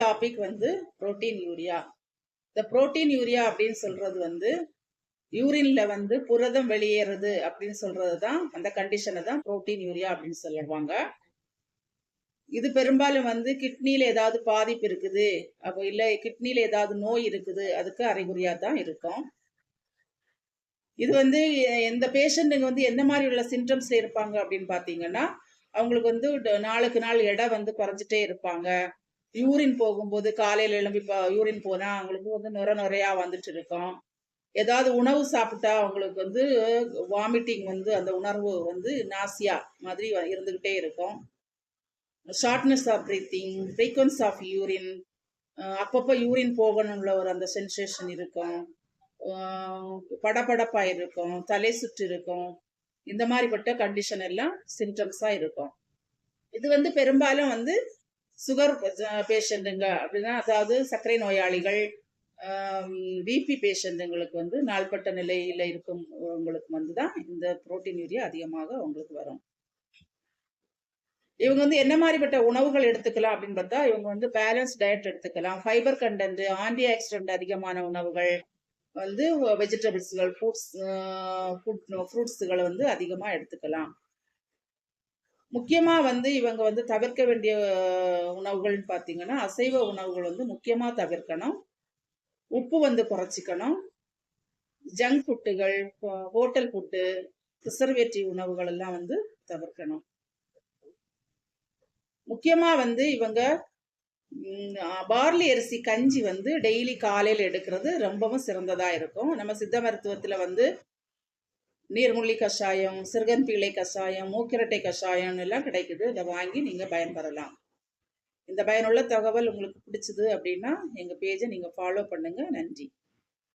Topic வந்து protein urea. இந்த protein urea அப்படின்னு சொல்றது வந்து யூரின்ல வந்து புரதம் வெளியேறுது அப்படின்னு சொல்றது தான், அந்த கண்டிஷனை தான் புரோட்டீன் யூரியா அப்படின்னு சொல்லுவாங்க. இது பெரும்பாலும் வந்து கிட்னில ஏதாவது பாதிப்பு இருக்குது, அப்போ இல்லை கிட்னில ஏதாவது நோய் இருக்குது, அதுக்கு அறிகுறியா தான் இருக்கும். இது வந்து எந்த பேஷண்ட்டுங்க வந்து என்ன மாதிரி உள்ள சிம்டம்ஸ்ல இருப்பாங்க அப்படின்னு பாத்தீங்கன்னா, அவங்களுக்கு வந்து நாளுக்கு நாள் எடை வந்து குறைஞ்சிட்டே இருப்பாங்க. யூரின் போகும்போது காலையில எழும்பி யூரின் போனா அவங்களுக்கு வந்து நுரையா வந்துட்டு இருக்கும். ஏதாவது உணவு சாப்பிட்டா அவங்களுக்கு வந்து வாமிட்டிங் வந்து அந்த உணர்வு வந்து நாசியா மாதிரி இருந்துகிட்டே இருக்கும். Shortness of breathing, frequency of urine, அப்பப்போ யூரின் போகணும்ல ஒரு அந்த சென்சேஷன் இருக்கும். படபடப்பா இருக்கும், தலை சுற்று இருக்கும். இந்த மாதிரிப்பட்ட கண்டிஷன் எல்லாம் சிம்டம்ஸா இருக்கும். இது வந்து பெரும்பாலும் வந்து சுகர் பேஷண்ட்டுங்க அப்படின்னா, அதாவது சர்க்கரை நோயாளிகள், பிபி பேஷண்ட்டுங்களுக்கு வந்து நாள்பட்ட நிலையில இருக்கும் உங்களுக்கு வந்து தான் இந்த புரோட்டீன் யூரியா அதிகமாக உங்களுக்கு வரும். இவங்க வந்து என்ன மாதிரிப்பட்ட உணவுகள் எடுத்துக்கலாம் அப்படின்னு பார்த்தா, இவங்க வந்து பேலன்ஸ் டயட் எடுத்துக்கலாம். ஃபைபர் கண்டென்ட், ஆன்டி ஆக்சிடென்ட் அதிகமான உணவுகள் வந்து, வெஜிடபிள்ஸ்கள், ஃப்ரூட்ஸுகளை வந்து அதிகமாக எடுத்துக்கலாம். முக்கியமாக வந்து இவங்க வந்து தவிர்க்க வேண்டிய உணவுகள்னு பார்த்தீங்கன்னா, அசைவ உணவுகள் வந்து முக்கியமாக தவிர்க்கணும். உப்பு வந்து குறைச்சிக்கணும். ஜங்க் ஃபுட்டுகள், ஹோட்டல் ஃபுட்டு, ப்ரிசர்வேட்டிவ் உணவுகள் எல்லாம் வந்து தவிர்க்கணும். முக்கியமாக வந்து இவங்க பார்லி அரிசி கஞ்சி வந்து டெய்லி காலையில் எடுக்கிறது ரொம்பவும் சிறந்ததாக இருக்கும். நம்ம சித்த மருத்துவத்தில் வந்து நீர்முள்ளி கஷாயம், சிறுகன்பீளை கஷாயம், மூக்கிரட்டை கஷாயம் எல்லாம் கிடைக்குது. இதை வாங்கி நீங்கள் பயன்பெறலாம். இந்த பயனுள்ள தகவல் உங்களுக்கு பிடிச்சது அப்படின்னா எங்கள் பேஜை நீங்கள் ஃபாலோ பண்ணுங்கள். நன்றி.